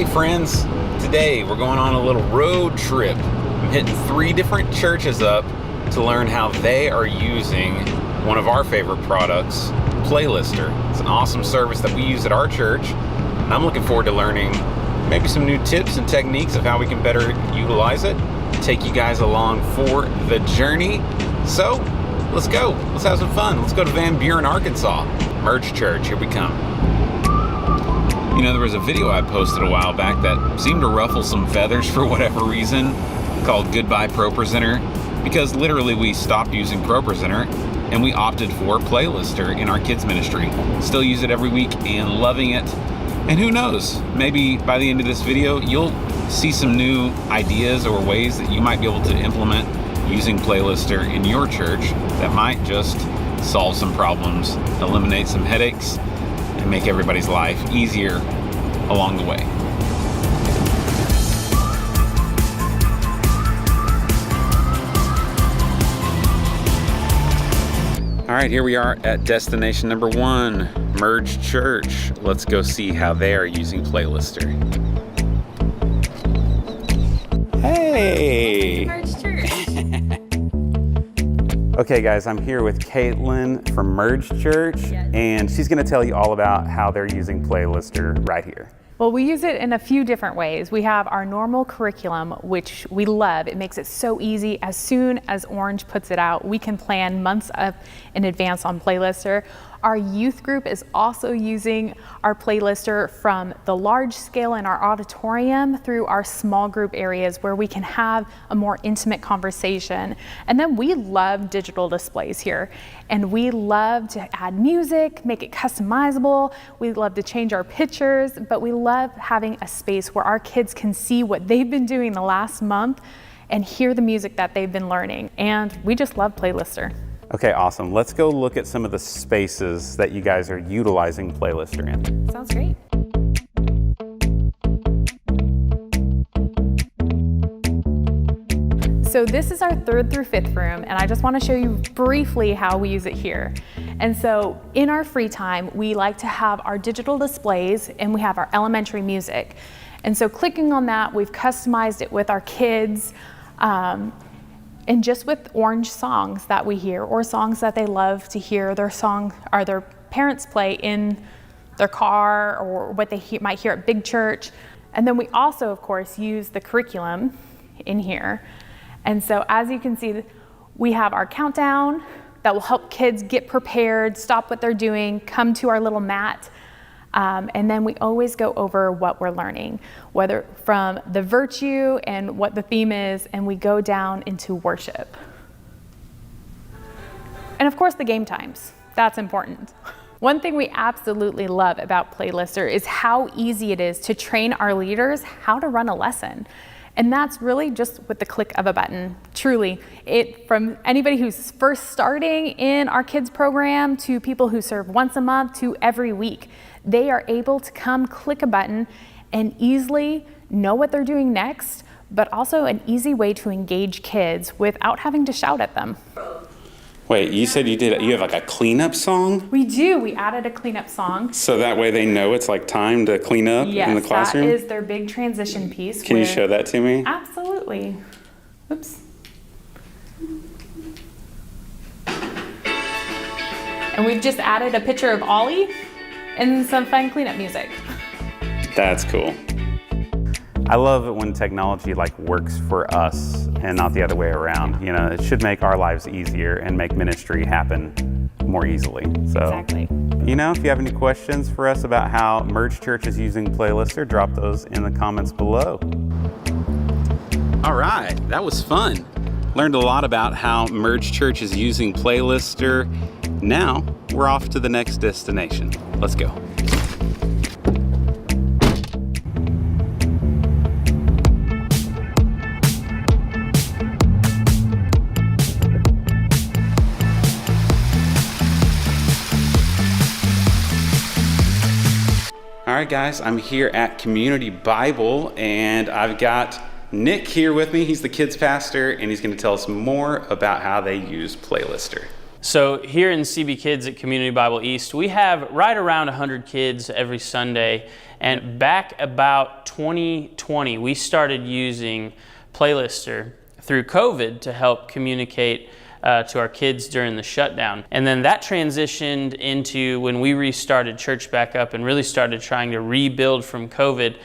friends. Today we're going on a little road trip. I'm hitting 3 different churches up to learn how they are using one of our favorite products, Playlister. It's an awesome service that we use at our church. I'm looking forward to learning maybe some new tips and techniques of how we can better utilize it, take you guys along for the journey. So let's go. Let's have some fun. Let's go to Van Buren, Arkansas. Merge Church, here we come. You know, there was a video I posted a while back that seemed to ruffle some feathers for whatever reason, called Goodbye ProPresenter, because literally we stopped using ProPresenter and we opted for Playlister in our kids ministry. Still use it every week and loving it. And who knows, maybe by the end of this video, you'll see some new ideas or ways that you might be able to implement using Playlister in your church that might just solve some problems, eliminate some headaches, and make everybody's life easier along the way. All right, here we are at destination number 1, Merge Church. Let's go see how they are using Playlister. Hey! Merge Church. Okay guys, I'm here with Caitlin from Merge Church, Yes. And she's gonna tell you all about how they're using Playlister right here. Well, we use it in a few different ways. We have our normal curriculum, which we love. It makes it so easy. As soon as Orange puts it out, we can plan months up in advance on Playlister. Our youth group is also using our Playlister from the large scale in our auditorium through our small group areas where we can have a more intimate conversation. And then we love digital displays here. And we love to add music, make it customizable. We love to change our pictures, but we love having a space where our kids can see what they've been doing the last month and hear the music that they've been learning. And we just love Playlister. Okay, awesome. Let's go look at some of the spaces that you guys are utilizing Playlister in. Sounds great. So this is our 3rd through 5th room, and I just want to show you briefly how we use it here. And so in our free time, we like to have our digital displays and we have our elementary music. And so clicking on that, we've customized it with our kids, and just with Orange songs that we hear, or songs that they love to hear their parents play in their car, or what they might hear at Big Church. And then we also, of course, use the curriculum in here. And so as you can see, we have our countdown that will help kids get prepared, stop what they're doing, come to our little mat. And then we always go over what we're learning, whether from the virtue and what the theme is, and we go down into worship. And of course, the game times. That's important. One thing we absolutely love about Playlister is how easy it is to train our leaders how to run a lesson. And that's really just with the click of a button. Truly, from anybody who's first starting in our kids program to people who serve once a month to every week, they are able to come click a button and easily know what they're doing next, but also an easy way to engage kids without having to shout at them. Wait, you said you have like a cleanup song? We do. We added a cleanup song. So that way they know it's like time to clean up in the classroom? Yes, that is their big transition piece. Can you show that to me? Absolutely. Oops. And we've just added a picture of Ollie and some fun cleanup music. That's cool. I love it when technology works for us and not the other way around. You know, it should make our lives easier and make ministry happen more easily. So, Exactly. You know, if you have any questions for us about how Merge Church is using Playlister, drop those in the comments below. All right, that was fun. Learned a lot about how Merge Church is using Playlister. Now, we're off to the next destination. Let's go. All right, guys, I'm here at Community Bible, and I've got Nick here with me. He's the kids pastor, and he's going to tell us more about how they use Playlister. So here in CB Kids at Community Bible East, we have right around 100 kids every Sunday. And back about 2020, we started using Playlister through COVID to help communicate to our kids during the shutdown. And then that transitioned into when we restarted church back up and really started trying to rebuild from COVID.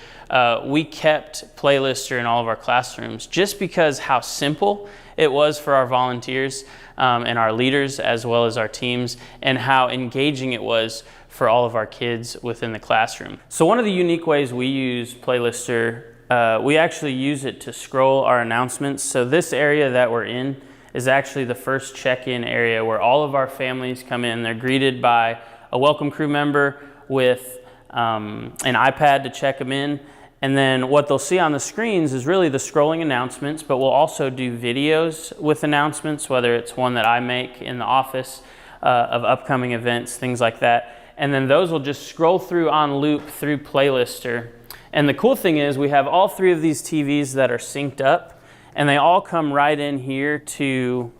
We kept Playlister in all of our classrooms just because how simple it was for our volunteers and our leaders as well as our teams, and how engaging it was for all of our kids within the classroom. So one of the unique ways we use Playlister, we actually use it to scroll our announcements. So this area that we're in is actually the first check-in area where all of our families come in. They're greeted by a welcome crew member with an iPad to check them in. And then what they'll see on the screens is really the scrolling announcements, but we'll also do videos with announcements, whether it's one that I make in the office of upcoming events, things like that. And then those will just scroll through on loop through Playlister. And the cool thing is we have all three of these TVs that are synced up, and they all come right in here to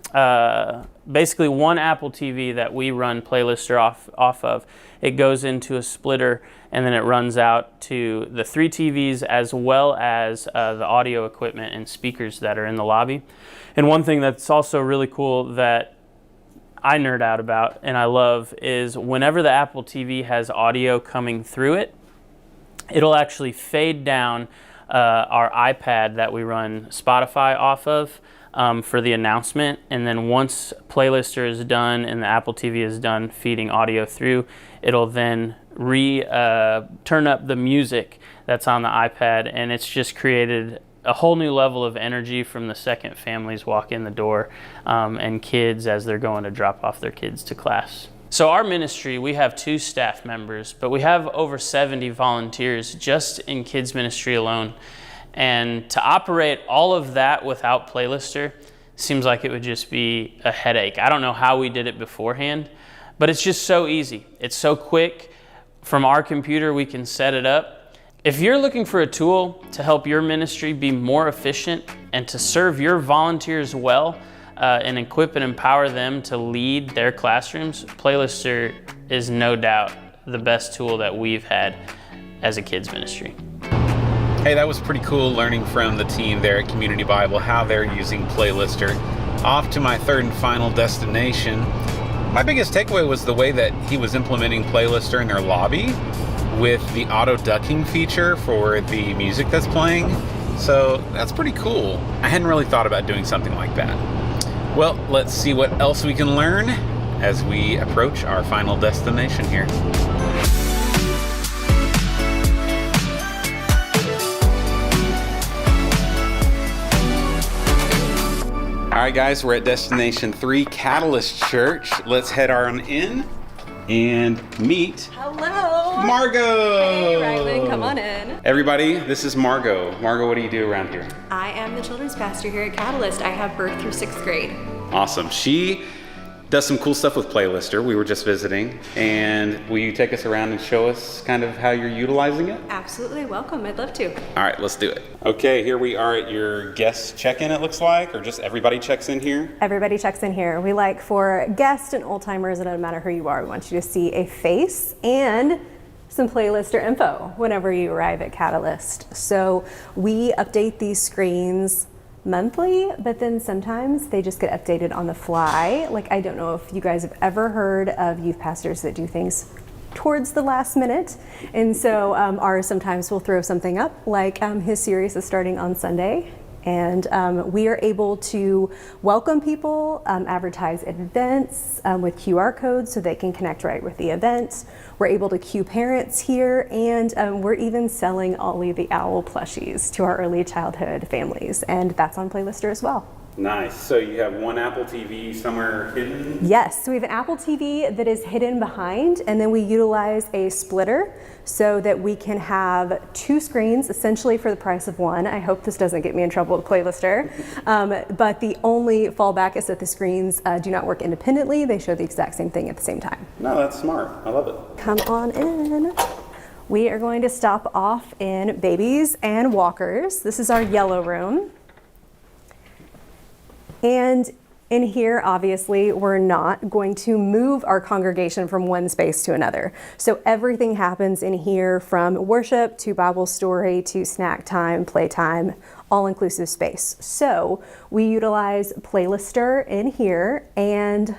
basically one Apple TV that we run Playlister off of. It goes into a splitter, and then it runs out to the three TVs as well as the audio equipment and speakers that are in the lobby. And one thing that's also really cool that I nerd out about and I love is whenever the Apple TV has audio coming through it, it'll actually fade down our iPad that we run Spotify off of for the announcement. And then once Playlister is done and the Apple TV is done feeding audio through, it'll then turn up the music that's on the iPad, and it's just created a whole new level of energy from the second families walk in the door and kids as they're going to drop off their kids to class. So our ministry, we have 2 staff members, but we have over 70 volunteers just in kids ministry alone. And to operate all of that without Playlister seems like it would just be a headache. I don't know how we did it beforehand, but it's just so easy. It's so quick. From our computer, we can set it up. If you're looking for a tool to help your ministry be more efficient and to serve your volunteers well, and equip and empower them to lead their classrooms, Playlister is no doubt the best tool that we've had as a kids ministry. Hey, that was pretty cool learning from the team there at Community Bible how they're using Playlister. Off to my third and final destination. My biggest takeaway was the way that he was implementing Playlister in their lobby with the auto ducking feature for the music that's playing. So that's pretty cool. I hadn't really thought about doing something like that. Well, let's see what else we can learn as we approach our final destination here. All right, guys, we're at Destination 3, Catalyst Church. Let's head on in and meet Hello. Margot. Hey, Rylan, come on in. Everybody, this is Margot. Margot, what do you do around here? I am the children's pastor here at Catalyst. I have birth through 6th grade. Awesome. She does some cool stuff with Playlister. We were just visiting, and will you take us around and show us kind of how you're utilizing it? Absolutely welcome. I'd love to. All right, let's do it. Okay, here we are at your guest check-in, it looks like, or just everybody checks in here? Everybody checks in here. We like for guests and old timers, it doesn't matter who you are, we want you to see a face and some Playlister info whenever you arrive at Catalyst. So we update these screens monthly, but then sometimes they just get updated on the fly. Like, I don't know if you guys have ever heard of youth pastors that do things towards the last minute. And so ours sometimes will throw something up, like his series is starting on Sunday. And we are able to welcome people, advertise events with QR codes so they can connect right with the event. We're able to queue parents here, and we're even selling Ollie the Owl plushies to our early childhood families, and that's on Playlister as well. Nice. So you have one Apple TV somewhere hidden? Yes, so we have an Apple TV that is hidden behind, and then we utilize a splitter so that we can have 2 screens essentially for the price of one. I hope this doesn't get me in trouble with Playlister. But the only fallback is that the screens do not work independently. They show the exact same thing at the same time. No, that's smart. I love it. Come on in. We are going to stop off in babies and walkers. This is our yellow room. And In here, obviously, we're not going to move our congregation from one space to another. So everything happens in here, from worship to Bible story to snack time, playtime, all-inclusive space. So we utilize Playlister in here, and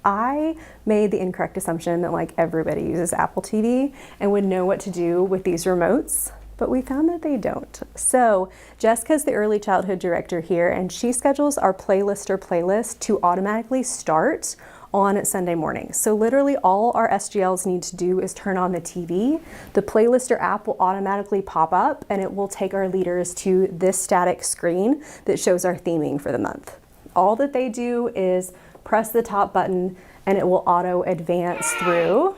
I made the incorrect assumption that like everybody uses Apple TV and would know what to do with these remotes, but we found that they don't. So Jessica's the early childhood director here, and she schedules our Playlister playlist to automatically start on Sunday morning. So literally all our SGLs need to do is turn on the TV. The Playlister app will automatically pop up, and it will take our leaders to this static screen that shows our theming for the month. All that they do is press the top button and it will auto advance through.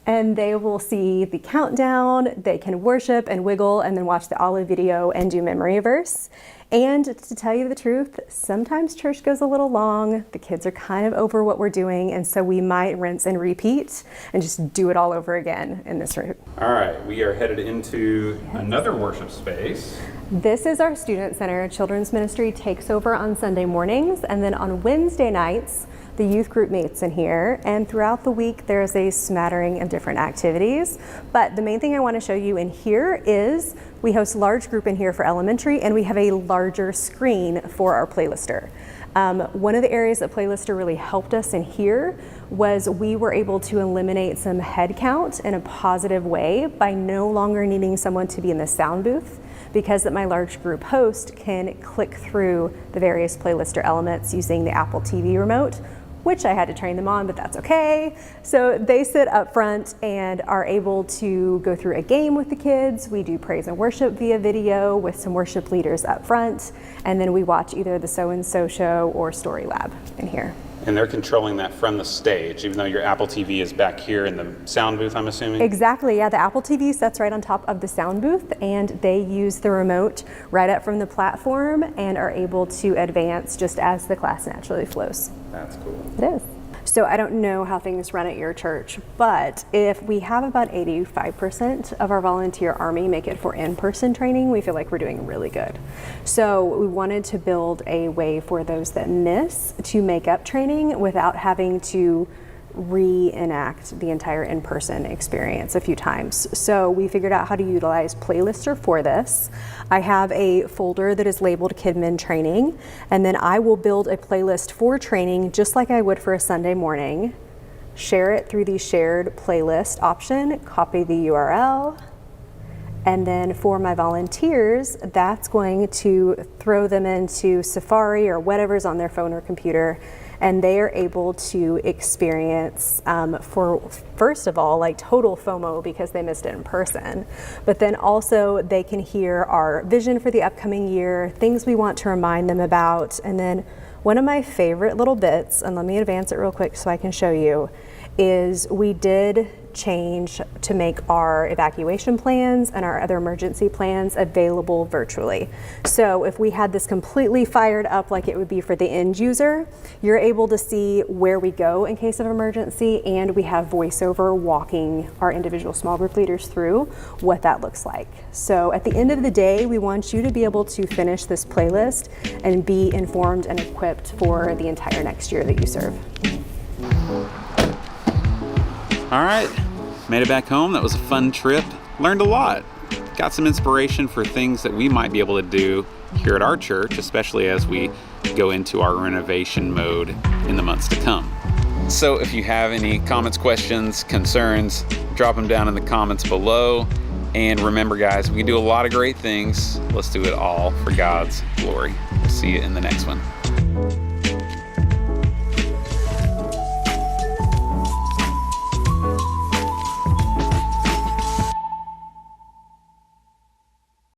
And they will see the countdown, they can worship and wiggle and then watch the Olive video and do memory verse. And to tell you the truth, sometimes church goes a little long, the kids are kind of over what we're doing, and so we might rinse and repeat and just do it all over again in this room. All right, we are headed into another worship space. This is our student center. Children's ministry takes over on Sunday mornings, and then on Wednesday nights, the youth group meets in here, and throughout the week there's a smattering of different activities. But the main thing I want to show you in here is we host a large group in here for elementary, and we have a larger screen for our Playlister. One of the areas that Playlister really helped us in here was we were able to eliminate some head count in a positive way by no longer needing someone to be in the sound booth, because that my large group host can click through the various Playlister elements using the Apple TV remote, which I had to train them on, but that's okay. So they sit up front and are able to go through a game with the kids. We do praise and worship via video with some worship leaders up front, and then we watch either the So and So show or Story Lab in here. And they're controlling that from the stage, even though your Apple TV is back here in the sound booth, I'm assuming? Exactly, yeah. The Apple TV sits right on top of the sound booth, and they use the remote right up from the platform and are able to advance just as the class naturally flows. That's cool. It is. So I don't know how things run at your church, but if we have about 85% of our volunteer army make it for in-person training, we feel like we're doing really good. So we wanted to build a way for those that miss to make up training without having to reenact the entire in-person experience a few times. So we figured out how to utilize Playlister for this. I have a folder that is labeled KidMin Training, and then I will build a playlist for training just like I would for a Sunday morning, share it through the shared playlist option, copy the URL, and then for my volunteers, that's going to throw them into Safari or whatever's on their phone or computer, and they are able to experience, for first of all, like total FOMO because they missed it in person, but then also they can hear our vision for the upcoming year, things we want to remind them about, and then one of my favorite little bits, and let me advance it real quick so I can show you, is we did change to make our evacuation plans and our other emergency plans available virtually. So if we had this completely fired up like it would be for the end user, you're able to see where we go in case of emergency, and we have voiceover walking our individual small group leaders through what that looks like. So at the end of the day, we want you to be able to finish this playlist and be informed and equipped for the entire next year that you serve. All right, made it back home. That was a fun trip. Learned a lot. Got some inspiration for things that we might be able to do here at our church, especially as we go into our renovation mode in the months to come. So if you have any comments, questions, concerns, drop them down in the comments below. And remember, guys, we can do a lot of great things. Let's do it all for God's glory. We'll see you in the next one.